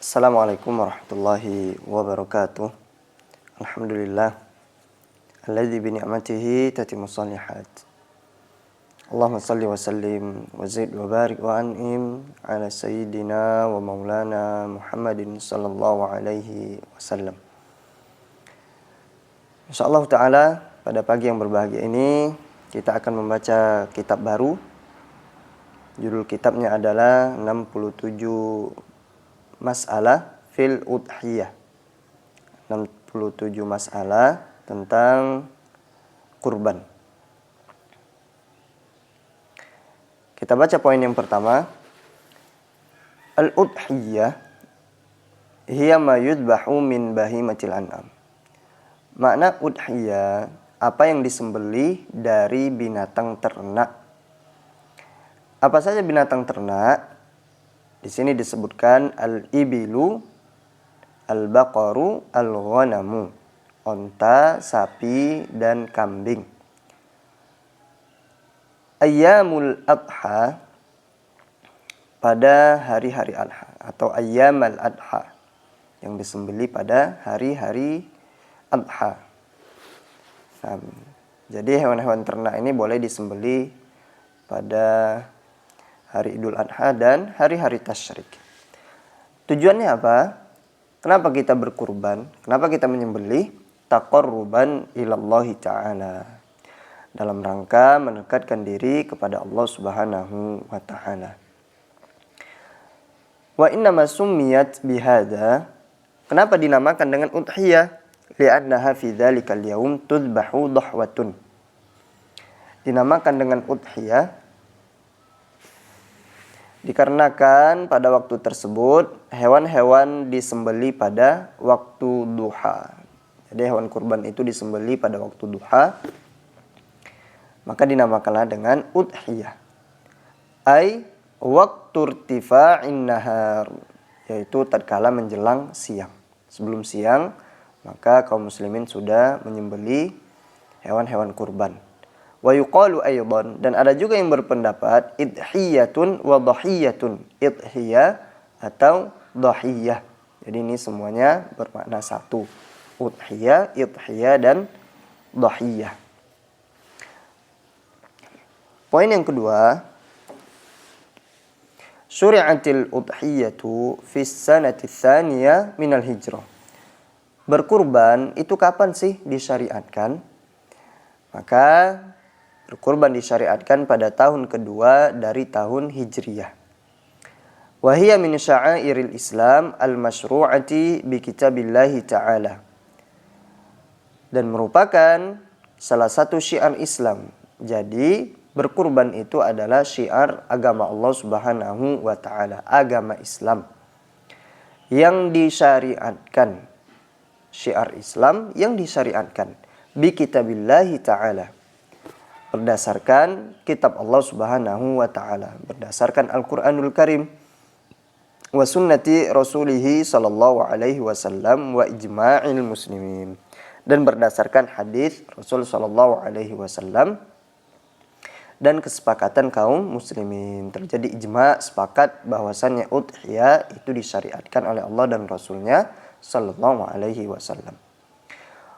Assalamualaikum warahmatullahi wabarakatuh. Alhamdulillah alladzi bi ni'matihi tatimmus shalihat. Allahumma shalli wa sallim wa zid wa barik wa an'im ala sayyidina wa maulana Muhammadin sallallahu alaihi wasallam. Insyaallah taala pada pagi yang berbahagia ini kita akan membaca kitab baru. Judul kitabnya adalah 67 Mas'alah fil udhiyah. 67 masalah tentang kurban. Kita baca poin yang pertama. Al-udhiyah hiya ma yudbahu min bahimatil an'am. Makna udhiyah, apa yang disembelih dari binatang ternak. Apa saja binatang ternak? Di sini disebutkan al-ibilu, al-baqaru, al-ghanamu, onta, sapi, dan kambing. Ayyamul adha, pada hari-hari adha, atau ayyamal adha, yang disembelih pada hari-hari adha. Jadi hewan-hewan ternak ini boleh disembelih pada hari Idul Adha dan hari-hari tasyrik. Tujuannya apa? Kenapa kita berkurban? Kenapa kita menyembelih? Taqarruban ilallahi ta'ala. Dalam rangka mendekatkan diri kepada Allah Subhanahu wa ta'ala. Wa innama summiyat bihada. Kenapa dinamakan dengan udhiyah? Li'annaha fi dzalikal yaum tudbahu dhahwatun. Dinamakan dengan udhiyah dikarenakan pada waktu tersebut hewan-hewan disembelih pada waktu duha. Jadi hewan kurban itu disembelih pada waktu duha. Maka dinamakanlah dengan udhiyah. Ai waktu irtifa'in nahar, yaitu tatkala menjelang siang. Sebelum siang, maka kaum muslimin sudah menyembelih hewan-hewan kurban. Wa yuqalu aydan, dan ada juga yang berpendapat idhiyatun wa dhahiyatun. Idhiyah atau dhahiyah. Jadi ini semuanya bermakna satu. Udhiyah, idhiyah, dan dhahiyah. Poin yang kedua, syuri'atil udhiyatu fis sanati tsaniyah minal hijrah. Berkurban itu kapan sih disyariatkan? Maka berkurban disyariatkan pada tahun kedua dari tahun Hijriyah. Wa hiya min sya'airil Islam al-masyru'ati bi kitabillahi ta'ala. Dan merupakan salah satu syiar Islam. Jadi berkurban itu adalah syiar agama Allah Subhanahu wa ta'ala, agama Islam yang disyariatkan. Syiar Islam yang disyariatkan bi kitabillahi ta'ala, berdasarkan kitab Allah Subhanahu wa ta'ala, berdasarkan Al-Quranul Karim wa sunnati rasulihi sallallahu alaihi wasallam wa ijma'il muslimin, dan berdasarkan hadis Rasul sallallahu alaihi wasallam dan kesepakatan kaum muslimin. Terjadi ijma', sepakat bahwasannya udhiyah itu disyariatkan oleh Allah dan Rasulnya sallallahu alaihi wasallam.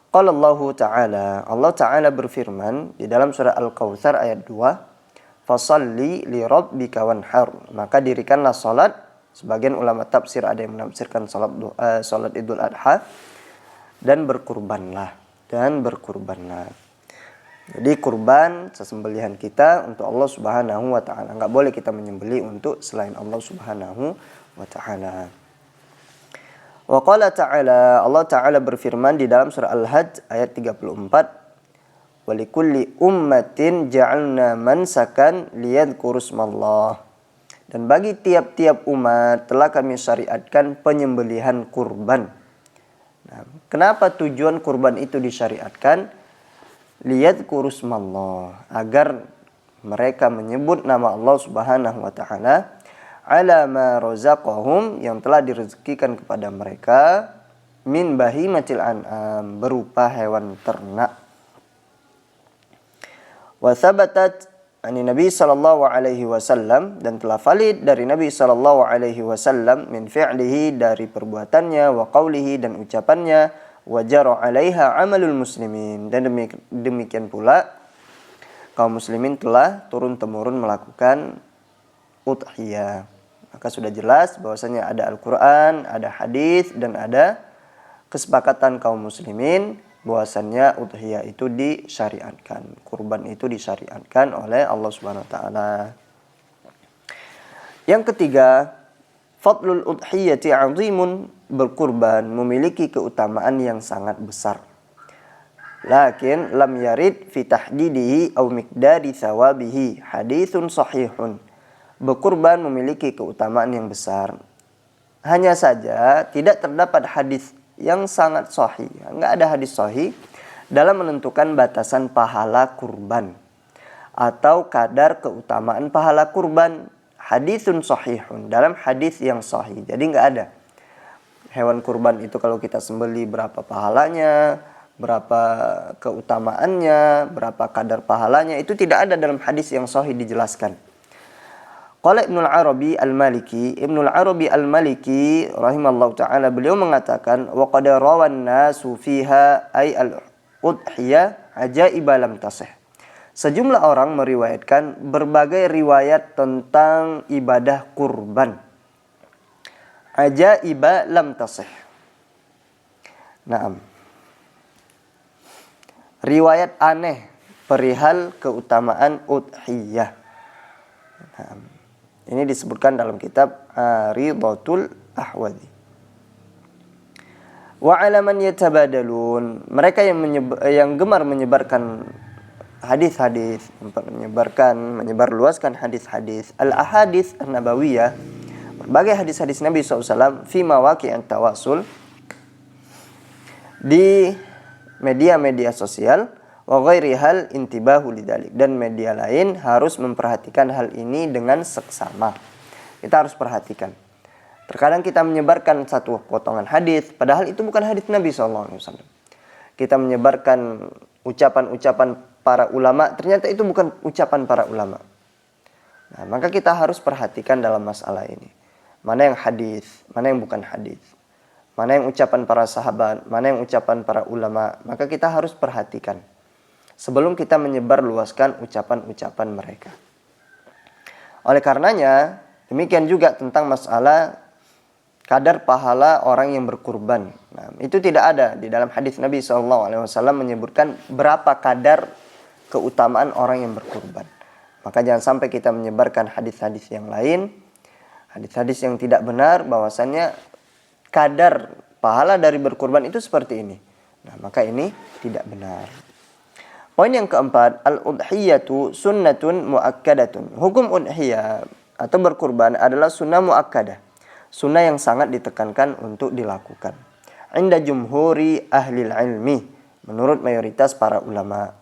Qala Allah Ta'ala, Allah Ta'ala berfirman di dalam surah Al-Kautsar ayat 2, fasalli li rabbika wanhar, maka dirikanlah salat. Sebagian ulama tafsir ada yang menafsirkan salat Idul Adha, dan berkurbanlah. Jadi kurban sesembelihan kita untuk Allah Subhanahu wa ta'ala. Enggak boleh kita menyembelih untuk selain Allah Subhanahu wa ta'ala. Wa qala ta'ala, Allah Ta'ala berfirman di dalam surah Al-Hajj ayat 34, wa likulli ummatin ja'alna mansakan liyadhkuru ismallah. Dan bagi tiap-tiap umat telah kami syariatkan penyembelihan kurban. Nah, kenapa tujuan kurban itu disyariatkan? Liyadhkuru ismallah, agar mereka menyebut nama Allah Subhanahu wa ta'ala ala ma razaqahum, yang telah direzekikan kepada mereka, min bahimatil an'am, berupa hewan ternak. Wa thabatat ani Nabi sallallahu alaihi wasallam, dan telah valid dari Nabi sallallahu alaihi wasallam, min fi'lihi, dari perbuatannya, wa qawlihi, dan ucapannya, wa jara 'alaiha 'amalul muslimin, dan demikian pula kaum muslimin telah turun-temurun melakukan udhiyah. Maka sudah jelas bahwasanya ada Al-Qur'an, ada hadis, dan ada kesepakatan kaum muslimin bahwasannya udhiyah itu disyariatkan, kurban itu disyariatkan oleh Allah Subhanahu wa taala. Yang ketiga, fadlul udhiyati 'azimun, berkurban memiliki keutamaan yang sangat besar. Lakin lam yarid fi tahdidihi aw miqdari thawabihi haditsun sahihun. Berkurban memiliki keutamaan yang besar. Hanya saja tidak terdapat hadis yang sangat sahih, enggak ada hadis sahih dalam menentukan batasan pahala kurban atau kadar keutamaan pahala kurban. Hadisun sahihun, dalam hadis yang sahih. Jadi enggak ada hewan kurban itu kalau kita sembeli berapa pahalanya, berapa keutamaannya, berapa kadar pahalanya, itu tidak ada dalam hadis yang sahih dijelaskan. Qala Ibnul Arabi Al-Maliki, Ibnul Arabi Al-Maliki rahimallahu taala, beliau mengatakan, wa qad rawan nasu fiha ay al-udhiyah ajaiba lam tasih. Sejumlah orang meriwayatkan berbagai riwayat tentang ibadah kurban. Ajaiba lam tasih. Naam. Riwayat aneh perihal keutamaan udhiyah. Naam. Ini disebutkan dalam kitab Ridhatul Ahwadi. Wa 'ala man yatabadalun, mereka yang gemar menyebarkan hadis-hadis, menyebarluaskan hadis-hadis al-ahadits an-nabawiyah, berbagai hadis-hadis Nabi SAW, fi mawaqi'at tawasul, di media-media sosial, wa ghairi hal intibahu lidzalik, dan media lain harus memperhatikan hal ini dengan seksama. Kita harus perhatikan. Terkadang kita menyebarkan satu potongan hadis padahal itu bukan hadis Nabi SAW. Kita menyebarkan ucapan-ucapan para ulama, ternyata itu bukan ucapan para ulama. Nah, maka kita harus perhatikan dalam masalah ini. Mana yang hadis, mana yang bukan hadis. Mana yang ucapan para sahabat, mana yang ucapan para ulama. Maka kita harus perhatikan sebelum kita menyebarluaskan ucapan-ucapan mereka. Oleh karenanya, demikian juga tentang masalah kadar pahala orang yang berkurban. Nah, itu tidak ada di dalam hadis Nabi SAW menyebutkan berapa kadar keutamaan orang yang berkurban. Maka jangan sampai kita menyebarkan hadis-hadis yang lain, hadis-hadis yang tidak benar, bahwasannya kadar pahala dari berkurban itu seperti ini. Nah, maka ini tidak benar. Poin yang keempat, al-udhiyatu sunnatun muakkadatun. Hukum udhiyah atau berkurban adalah sunnah muakkadah. Sunnah yang sangat ditekankan untuk dilakukan. Inda jumhuri ahlil ilmi, menurut mayoritas para ulama.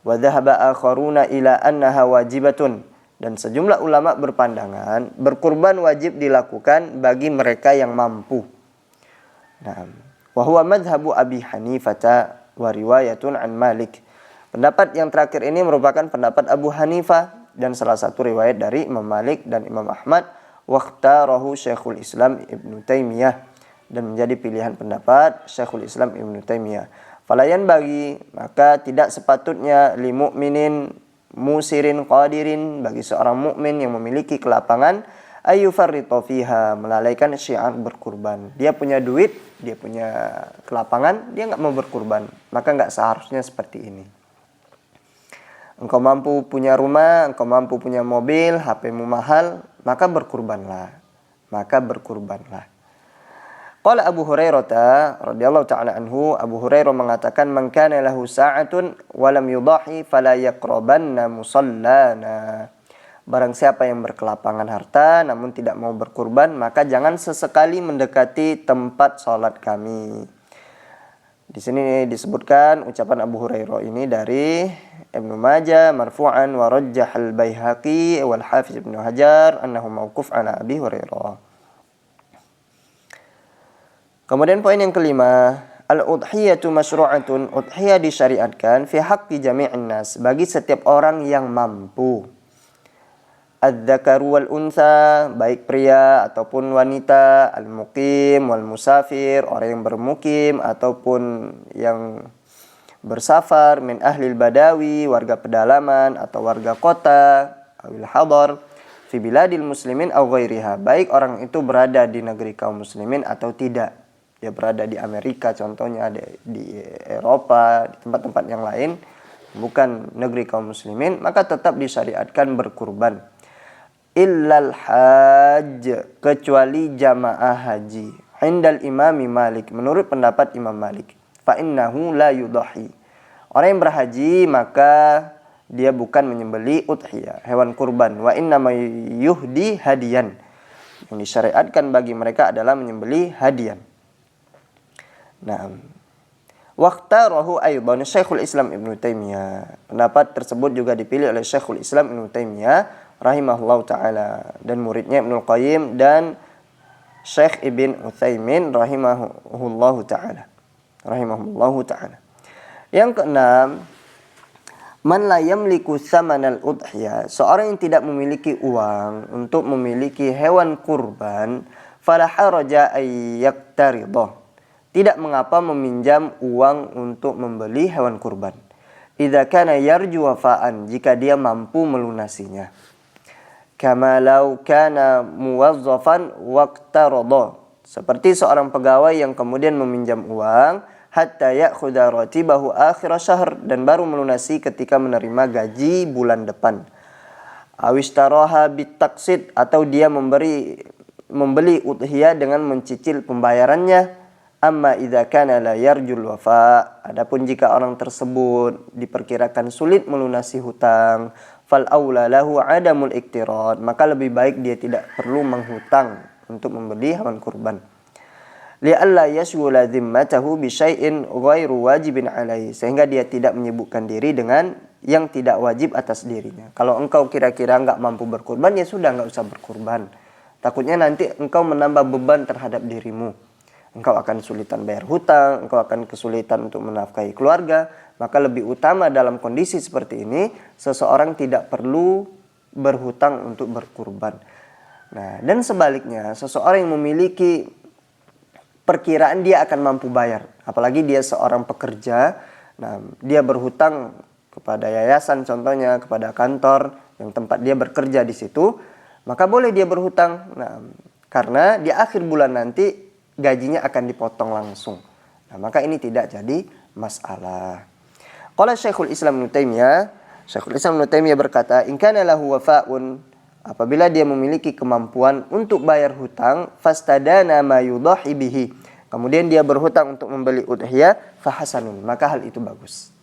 Wa dhahaba akharuna ila annaha wajibatun. Dan sejumlah ulama berpandangan berkurban wajib dilakukan bagi mereka yang mampu. Nah, wa huwa madhhabu Abi Hanifah wa riwayatun an Malik. Pendapat yang terakhir ini merupakan pendapat Abu Hanifah dan salah satu riwayat dari Imam Malik dan Imam Ahmad. Wakhtarahu Syekhul Islam Ibnu Taimiyah, dan menjadi pilihan pendapat Syekhul Islam Ibnu Taimiyah. Falayan bagi, maka tidak sepatutnya li mu'minin musirin qadirin, bagi seorang mukmin yang memiliki kelapangan, ayyufarrita fiha, melalaikan syiar berkurban. Dia punya duit, dia punya kelapangan, dia enggak mau berkurban, maka enggak seharusnya seperti ini. Engkau mampu punya rumah, engkau mampu punya mobil, HP-mu mahal, maka berkurbanlah. Qala Abu Hurairah radhiyallahu ta'ala anhu, Abu Hurairah mengatakan, man kana lahu sa'atun wa lam yudahi fala yaqrabanna musallana. Barang siapa yang berkelapangan harta namun tidak mau berkurban, maka jangan sesekali mendekati tempat salat kami. Di sini disebutkan ucapan Abu Hurairah ini dari Ibnu Majah marfu'an, wa rajjah al-Baihaqi wal Hafiz Ibnu Hajar annahu mauquf ala Abi Hurairah. Kemudian poin yang kelima, al-udhiyatu masyru'atun, udhiyah disyariatkan fi haqqi jami'in nas, bagi setiap orang yang mampu. adz-dzakaru wal unsa, baik pria ataupun wanita, al-muqim wal musafir, orang yang bermukim ataupun yang bersafar, min ahlil badawi, warga pedalaman atau warga kota, awil hadar, fi biladil muslimin aw ghairiha, baik orang itu berada di negeri kaum muslimin atau tidak. Dia berada di Amerika contohnya, di Eropa, di tempat-tempat yang lain, bukan negeri kaum muslimin, maka tetap disyariatkan berkurban. Illal hajj, kecuali jamaah haji. Indal imami Malik, menurut pendapat Imam Malik. Fa innahu la yudhi. Orang yang berhaji maka dia bukan menyembeli udhiyah, hewan kurban. Wa inna ma yuhdi hadiyan. Yang disyariatkan bagi mereka adalah menyembeli hadian. Nah, waqtarahu aidan Syekhul Islam Ibnu Taimiyah. Pendapat tersebut juga dipilih oleh Syekhul Islam Ibnu Taimiyah rahimahullahu taala dan muridnya Ibnu Qayyim dan Syekh Ibn Utsaimin rahimahullahu taala. Yang keenam, man la yamliku tsamanal udhiyah, seorang yang tidak memiliki uang untuk memiliki hewan kurban, fala haraja ay yaqtaridah, tidak mengapa meminjam uang untuk membeli hewan kurban. Idza kana yarju wafaan, jika dia mampu melunasinya. Kama law kana muwazzafan waqtarada, seperti seorang pegawai yang kemudian meminjam uang hatta ya'khudha ratibahu akhir syahr, dan baru melunasi ketika menerima gaji bulan depan. Awistaraha bitaqsid, atau dia membeli udhiyah dengan mencicil pembayarannya. Amma idza kana la yarjul wafa, adapun jika orang tersebut diperkirakan sulit melunasi hutang, fal aula lahu adamul iktirad, maka lebih baik dia tidak perlu menghutang untuk membeli hewan kurban. Li'alla yashghula dhimmatahu bi syai'in ghairu wajibin alaihi, sehingga dia tidak menyibukkan diri dengan yang tidak wajib atas dirinya. Kalau engkau kira-kira enggak mampu berkurban, ya sudah, enggak usah berkurban. Takutnya nanti engkau menambah beban terhadap dirimu. Engkau akan kesulitan bayar hutang, engkau akan kesulitan untuk menafkahi keluarga. Maka lebih utama dalam kondisi seperti ini, seseorang tidak perlu berhutang untuk berkurban. Nah, dan sebaliknya, seseorang yang memiliki perkiraan dia akan mampu bayar, apalagi dia seorang pekerja, nah, dia berhutang kepada yayasan contohnya, kepada kantor yang tempat dia bekerja di situ, maka boleh dia berhutang. Nah, karena di akhir bulan nanti gajinya akan dipotong langsung. Nah, maka ini tidak jadi masalah. Qala Syekhul Islam Ibnu Taimiyah berkata, in kana lahu wafa'un, apabila dia memiliki kemampuan untuk bayar hutang, fastadana ma yudahi bihi, kemudian dia berhutang untuk membeli udhiyah, fahasanun, maka hal itu bagus.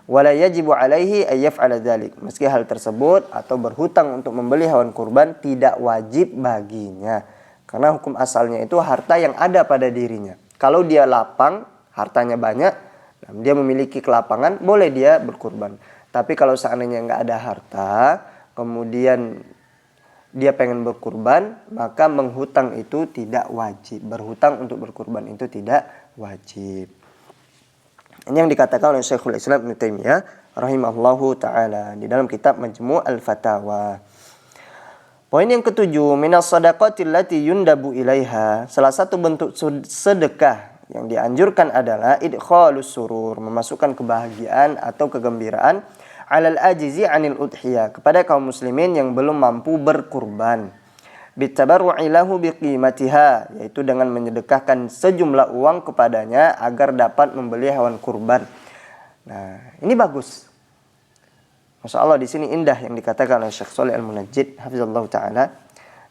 Wala yajibu alaihi ay yaf'ala dzalik, meski hal tersebut atau berhutang untuk membeli hewan kurban tidak wajib baginya. Karena hukum asalnya itu harta yang ada pada dirinya. Kalau dia lapang, hartanya banyak, dia memiliki kelapangan, boleh dia berkurban. Tapi kalau seandainya nggak ada harta, kemudian dia pengen berkurban, maka menghutang itu tidak wajib. Berhutang untuk berkurban itu tidak wajib. Ini yang dikatakan oleh Syekhul Islam Ibnu Taimiyah rahimahullahu ta'ala di dalam kitab Majmu' al-Fatawa. Poin yang ketujuh, minas shadaqatil lati yundabu ilaiha, salah satu bentuk sedekah yang dianjurkan adalah idkhalus surur, memasukkan kebahagiaan atau kegembiraan, alal ajizi anil udhiyah, kepada kaum muslimin yang belum mampu berkurban, bitabarru'i lahu biqimatiha, yaitu dengan menyedekahkan sejumlah uang kepadanya agar dapat membeli hewan kurban. Nah, ini bagus. Masya Allah, di sini indah yang dikatakan oleh Syekh Shalih Al-Munajjid hafizallahu ta'ala.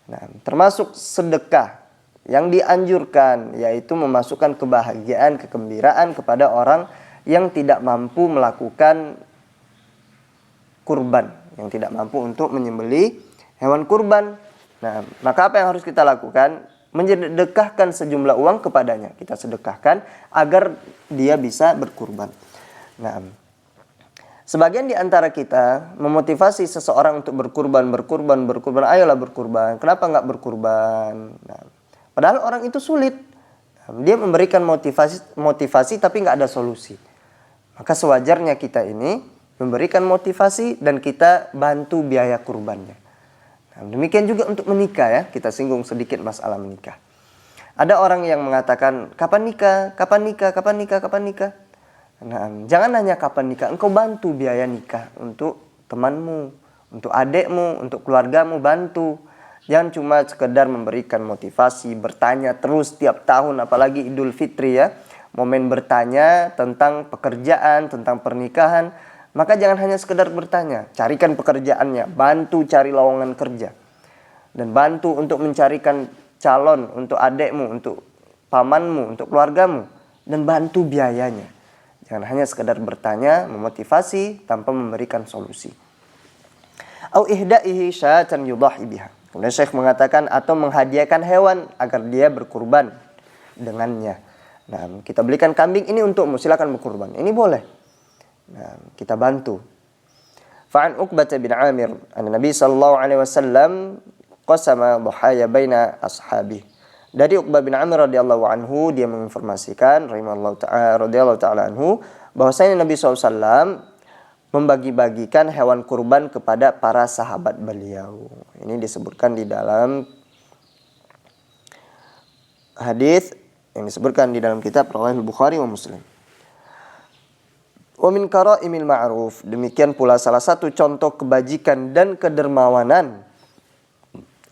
Nah, termasuk sedekah yang dianjurkan yaitu memasukkan kebahagiaan, kegembiraan kepada orang yang tidak mampu melakukan kurban, yang tidak mampu untuk menyembelih hewan kurban. Nah, maka apa yang harus kita lakukan? Menyedekahkan sejumlah uang kepadanya. Kita sedekahkan agar dia bisa berkurban. Nah, sebagian di antara kita memotivasi seseorang untuk berkurban, ayolah berkurban. Kenapa nggak berkurban? Nah, padahal orang itu sulit. Dia memberikan motivasi tapi nggak ada solusi. Maka sewajarnya kita ini memberikan motivasi dan kita bantu biaya kurbannya. Nah, demikian juga untuk menikah ya, kita singgung sedikit masalah menikah. Ada orang yang mengatakan, kapan nikah, kapan nikah, kapan nikah, kapan nikah. Nah, jangan hanya kapan nikah, engkau bantu biaya nikah untuk temanmu, untuk adekmu, untuk keluargamu, bantu. Jangan cuma sekedar memberikan motivasi, bertanya terus tiap tahun, apalagi Idul Fitri ya. Momen bertanya tentang pekerjaan, tentang pernikahan. Maka jangan hanya sekedar bertanya, carikan pekerjaannya, bantu cari lowongan kerja. Dan bantu untuk mencarikan calon untuk adekmu, untuk pamanmu, untuk keluargamu. Dan bantu biayanya. Jangan hanya sekedar bertanya, memotivasi tanpa memberikan solusi. Au ihda'ihi syatan yudahi biha. Kemudian Syekh mengatakan atau menghadiahkan hewan agar dia berkurban dengannya. Nah, kita belikan kambing ini untukmu, silakan berkurban. Ini boleh. Nah, kita bantu. Fa'an Uqbah bin Amir, Nabi sallallahu alaihi wasallam qasama dhahaya baina ashabi. Dari Uqbah bin Amir radhiyallahu anhu, dia menginformasikan radhiyallahu ta'ala anhu bahwasanya Nabi SAW membagi-bagikan hewan kurban kepada para sahabat beliau. Ini disebutkan di dalam hadis yang disebutkan di dalam kitab Riwayat Bukhari wa Muslim. Wa min karaimil ma'ruf, demikian pula salah satu contoh kebajikan dan kedermawanan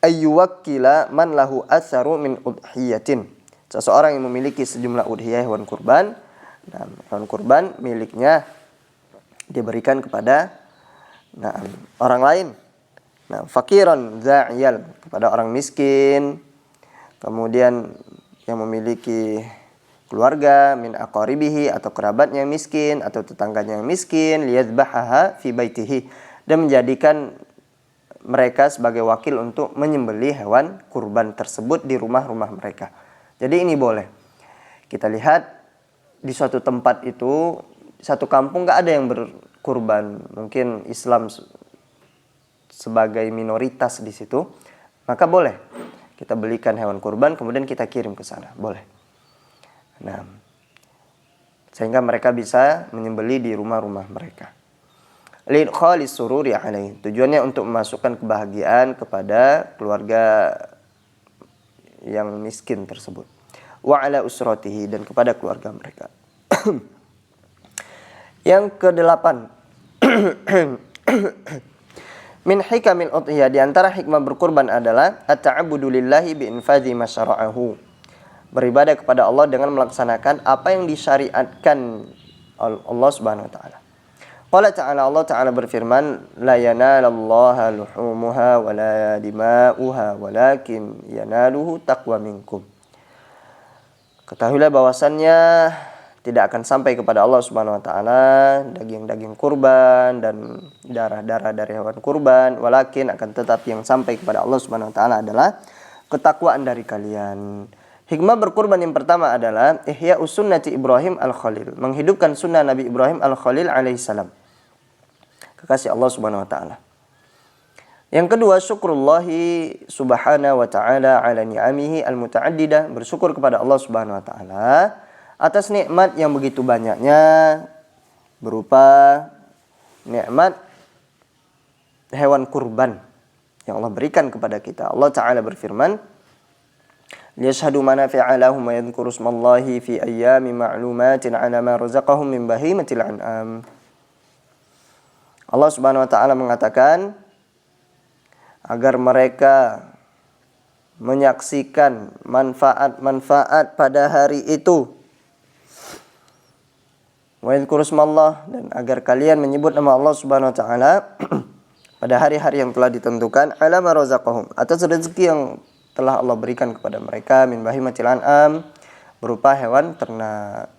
ayyuwakkila man lahu atharu min udhiyatin. Seseorang yang memiliki sejumlah udhiyah hewan kurban, nah, hewan kurban miliknya diberikan kepada orang lain. Nah, fakiran za'iyal, kepada orang miskin, kemudian yang memiliki keluarga min aqaribihi, atau kerabatnya yang miskin atau tetangganya yang miskin, liyadbahaha fi baitihi, dan menjadikan mereka sebagai wakil untuk menyembelih hewan kurban tersebut di rumah-rumah mereka. Jadi ini boleh. Kita lihat di suatu tempat itu, satu kampung nggak ada yang berkurban, mungkin Islam sebagai minoritas di situ, maka boleh kita belikan hewan kurban kemudian kita kirim ke sana, boleh. Nah, sehingga mereka bisa menyembelih di rumah-rumah mereka. Lidkhalis sururi alaihi, tujuannya untuk memasukkan kebahagiaan kepada keluarga yang miskin tersebut. Wa ala usratihi, dan kepada keluarga mereka. Yang kedelapan, min hikamil udhiyah, di antara hikmah berkurban adalah at-ta'abbudu lillahi bi infadhi ma syara'ahu, beribadah kepada Allah dengan melaksanakan apa yang disyariatkan Allah Subhanahu wa taala. Qala ta'ala, Allah Ta'ala berfirman, la yanalallaha luhumuha wa la dima'uha walakin yanaluhu taqwa minkum. Ketahuilah bahwasannya tidak akan sampai kepada Allah Subhanahu wa taala daging-daging kurban dan darah-darah dari hewan kurban, walakin akan tetap yang sampai kepada Allah Subhanahu wa taala adalah ketakwaan dari kalian. Hikmah berkurban yang pertama adalah ihya sunnati Ibrahim al-Khalil, menghidupkan sunnah Nabi Ibrahim al-Khalil alaihissalam, kekasih Allah Subhanahu wa taala. Yang kedua, syukrullahi subhanahu wa ta'ala ala ni'amihi al-muta'addidah, bersyukur kepada Allah Subhanahu wa taala atas nikmat yang begitu banyaknya, berupa nikmat hewan kurban yang Allah berikan kepada kita. Allah Ta'ala berfirman, liyashhadu manafi'a lahum wa yadhkuru ismallahi fi ayyamin ma'lumatin 'ala ma razaqahum min bahimatil an'am. Allah Subhanahu wa taala mengatakan agar mereka menyaksikan manfaat-manfaat pada hari itu. Wa yadhkuru ismallah, dan agar kalian menyebut nama Allah Subhanahu wa taala pada hari-hari yang telah ditentukan, 'ala ma razaqahum, atas rezeki yang telah Allah berikan kepada mereka, min bahimatil an'am, berupa hewan ternak.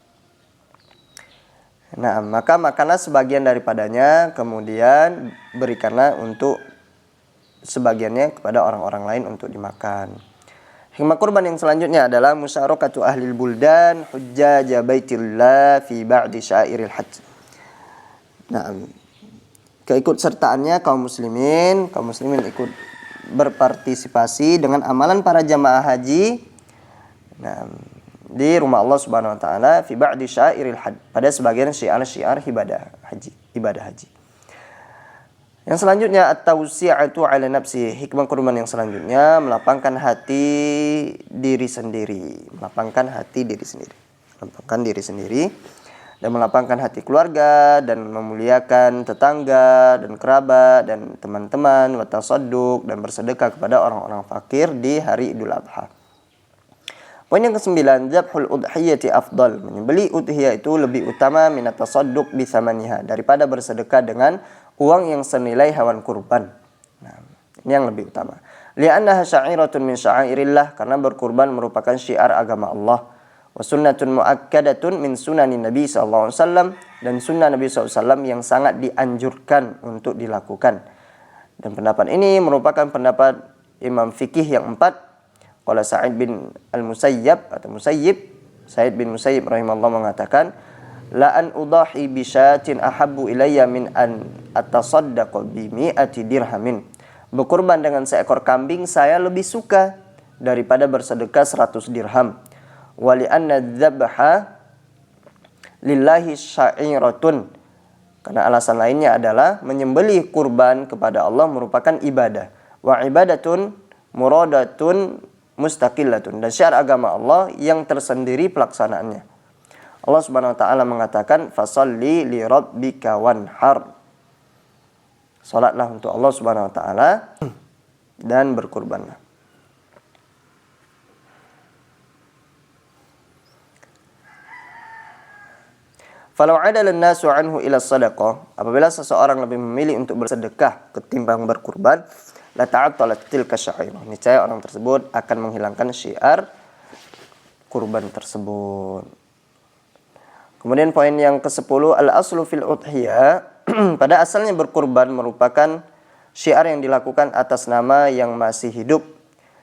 Nah, maka makanlah sebagian daripadanya, kemudian berikanlah untuk sebagiannya kepada orang-orang lain untuk dimakan. Hikmah kurban yang selanjutnya adalah musyarakatu ahlil buldan hujjaj baitillah fi ba'di syairil hajj. Nah, keikutsertaannya kaum muslimin ikut berpartisipasi dengan amalan para jamaah haji, nah, di rumah Allah Subhanahu wa taala fi ba'di syairil hajj, pada sebagian syiar-syiar ibadah haji. Yang selanjutnya at-tawsi'atu 'ala nafsi. Hikmah kurban yang selanjutnya melapangkan hati diri sendiri, melapangkan hati diri sendiri. Melapangkan diri sendiri dan melapangkan hati keluarga dan memuliakan tetangga dan kerabat dan teman-teman, wa tasadduq dan bersedekah kepada orang-orang fakir di hari Idul Adha. Poin yang ke-9, dzabhul udhiyati afdal. Menyembelih udhiyah itu lebih utama minat tasadduq bi thamaniha, daripada bersedekah dengan uang yang senilai hewan kurban. Nah, ini yang lebih utama. Li'annaha sya'iratun min sya'airillah, karena berkurban merupakan syiar agama Allah. Wa sunnatun muakkadatun min sunanin Nabi sallallahu alaihi wasallam, dan sunnah Nabi sallallahu alaihi wasallam yang sangat dianjurkan untuk dilakukan. Dan pendapat ini merupakan pendapat Imam fikih yang 4. Qala Sa'id bin al-Musayyab atau Musayyib, Sa'id bin Musayyib rahimahullah mengatakan, la an udahi bi syatin ahabbu ilayya min an atasaddaqa bi mi'ati dirhamin. Berkurban dengan seekor kambing saya lebih suka daripada bersedekah 100 dirham. Wa li anna dzabha lillahi sya'iratun. Karena alasan lainnya adalah menyembelih kurban kepada Allah merupakan ibadah. Wa ibadatun muradatun mustaqillatun, dan syiar agama Allah yang tersendiri pelaksanaannya. Allah Subhanahu wa taala mengatakan fasalli li rabbika wanhar. Salatlah untuk Allah Subhanahu wa taala dan berkurbanlah. Falau adala an-nasu anhu ila sadaqah, apabila seseorang lebih memilih untuk bersedekah ketimbang berkurban, la ta'attalat tilka syairah, niscaya orang tersebut akan menghilangkan syiar kurban tersebut. Kemudian poin yang ke-10, al-aslu fil udhiyah, pada asalnya berkurban merupakan syiar yang dilakukan atas nama yang masih hidup.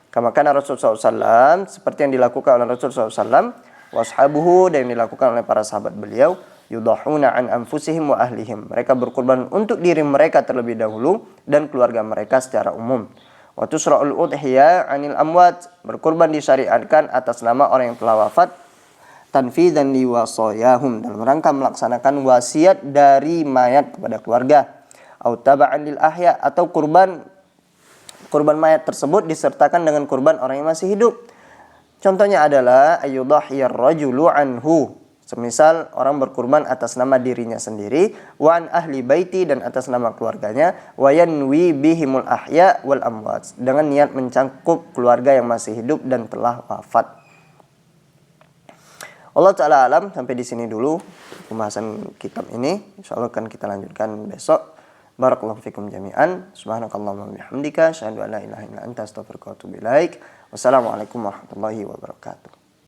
Kama kana Rasulullah SAW, seperti yang dilakukan oleh Rasulullah SAW, washabuhu, dan yang dilakukan oleh para sahabat beliau, yudahuna an anfusihim wa ahlihim. Mereka berkurban untuk diri mereka terlebih dahulu dan keluarga mereka secara umum. Wa tusra'ul udhiyah 'anil amwat, berkurban disyariatkan atas nama orang yang telah wafat, tanfidzan liwasayahum, dalam rangka melaksanakan wasiat dari mayat kepada keluarga. Au taba'an lil ahya, atau kurban mayat tersebut disertakan dengan kurban orang yang masih hidup. Contohnya adalah ayyudhiyar rajulu anhu, semisal orang berkurban atas nama dirinya sendiri, wa an ahli baiti, dan atas nama keluarganya, wa yanwi bihimul ahya wal amwat, dengan niat mencangkup keluarga yang masih hidup dan telah wafat. Allah Ta'ala alam, sampai di sini dulu pembahasan kitab ini. Insyaallah akan kita lanjutkan besok. Barakallahu fikum jami'an. Subhanakallahumma wa bihamdika asyhadu an la ilaha illa anta astaghfiruka wa atubu ilaik. Wassalamualaikum warahmatullahi wabarakatuh.